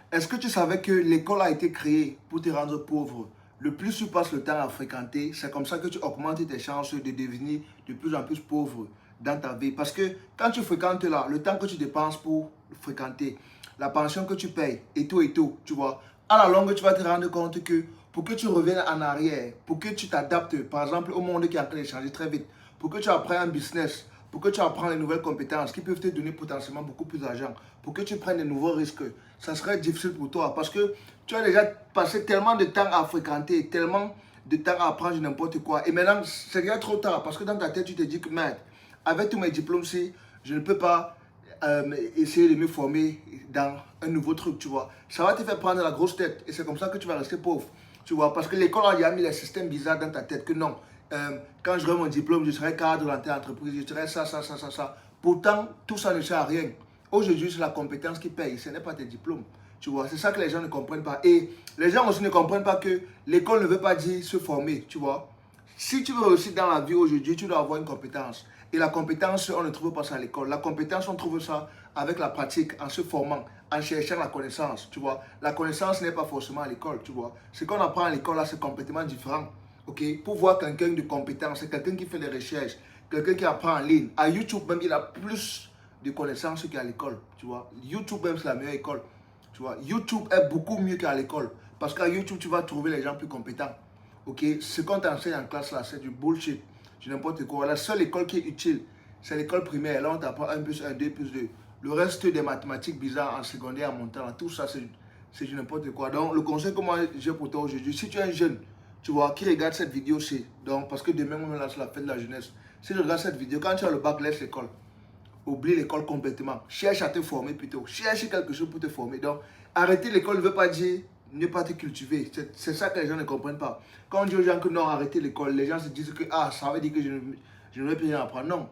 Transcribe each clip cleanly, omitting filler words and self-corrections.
Est-ce que tu savais que l'école a été créée pour te rendre pauvre? Le plus tu passes le temps à fréquenter, c'est comme ça que tu augmentes tes chances de devenir de plus en plus pauvre dans ta vie. Parce que quand tu fréquentes là, le temps que tu dépenses pour fréquenter, la pension que tu payes et tout, tu vois, à la longue, tu vas te rendre compte que pour que tu reviennes en arrière, pour que tu t'adaptes, par exemple, au monde qui est en train de changer très vite, pour que tu apprennes un business, pour que tu apprennes les nouvelles compétences qui peuvent te donner potentiellement beaucoup plus d'argent, pour que tu prennes de nouveaux risques, ça serait difficile pour toi parce que tu as déjà passé tellement de temps à fréquenter, tellement de temps à apprendre n'importe quoi. Et maintenant, c'est déjà trop tard parce que dans ta tête, tu te dis que, merde, avec tous mes diplômes-ci, je ne peux pas essayer de me former dans un nouveau truc, tu vois. Ça va te faire prendre la grosse tête et c'est comme ça que tu vas rester pauvre, tu vois. Parce que l'école a mis les systèmes bizarres dans ta tête que non, quand j'aurai mon diplôme, je serai cadre dans telle entreprise, je serai ça. Pourtant, tout ça ne sert à rien. Aujourd'hui, c'est la compétence qui paye, ce n'est pas tes diplômes. Tu vois, c'est ça que les gens ne comprennent pas. Et les gens aussi ne comprennent pas que l'école ne veut pas dire se former, tu vois. Si tu veux réussir dans la vie aujourd'hui, tu dois avoir une compétence. Et la compétence, on ne trouve pas ça à l'école. La compétence, on trouve ça avec la pratique, en se formant, en cherchant la connaissance, tu vois. La connaissance n'est pas forcément à l'école, tu vois. Ce qu'on apprend à l'école, là, c'est complètement différent. Ok? Pour voir quelqu'un de compétent, c'est quelqu'un qui fait des recherches, quelqu'un qui apprend en ligne. À YouTube, même, il a plus de connaissances qu'à l'école, tu vois. YouTube, même, c'est la meilleure école. Tu vois, YouTube est beaucoup mieux qu'à l'école. Parce qu'à YouTube, tu vas trouver les gens plus compétents. Ok, ce qu'on t'enseigne en classe là, c'est du bullshit. Du n'importe quoi. La seule école qui est utile, c'est l'école primaire. Là, on t'apprend 1 plus 1, 2 plus 2. Le reste des mathématiques bizarres en secondaire, en montant, tout ça, c'est du n'importe quoi. Donc, le conseil que moi j'ai pour toi aujourd'hui, si tu es un jeune, tu vois, qui regarde cette vidéo, c'est donc, parce que demain, on lance la fête de la jeunesse. Si tu regardes cette vidéo, quand tu as le bac, laisse l'école. Oublie l'école complètement. Cherche à te former plutôt. Cherche quelque chose pour te former. Donc, arrêter l'école ne veut pas dire ne pas te cultiver. C'est ça que les gens ne comprennent pas. Quand on dit aux gens que non, arrêtez l'école, les gens se disent que ah, ça veut dire que je ne vais plus rien apprendre. Non.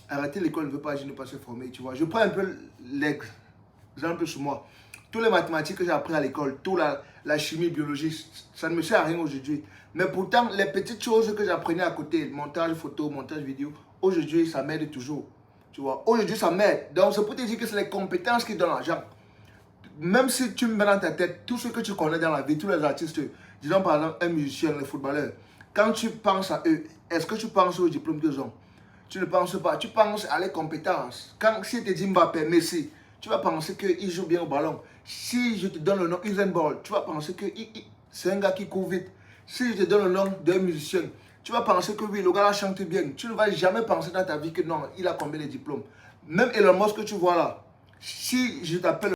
Arrêter l'école ne veut pas dire ne pas se former. Tu vois. Je prends un peu l'exemple sur moi. Tous les mathématiques que j'ai appris à l'école, toute la chimie, biologie, ça ne me sert à rien aujourd'hui. Mais pourtant, les petites choses que j'apprenais à côté, montage photo, montage vidéo, aujourd'hui, ça m'aide toujours. Tu vois, aujourd'hui, ça m'aide. Donc, c'est pour te dire que c'est les compétences qui donnent l'argent. Même si tu me mets dans ta tête tout ce que tu connais dans la vie, tous les artistes, disons par exemple un musicien, un footballeur, quand tu penses à eux, est-ce que tu penses au diplôme qu'ils ont? Tu ne penses pas, tu penses à les compétences. Quand si je te dis Mbappé, Messi, tu vas penser qu'il joue bien au ballon. Si je te donne le nom Usain Bolt, tu vas penser que c'est un gars qui court vite. Si je te donne le nom d'un musicien, tu vas penser que oui, le gars là chante bien. Tu ne vas jamais penser dans ta vie que non, il a combien de diplômes. Même Elon Musk que tu vois là, si je t'appelle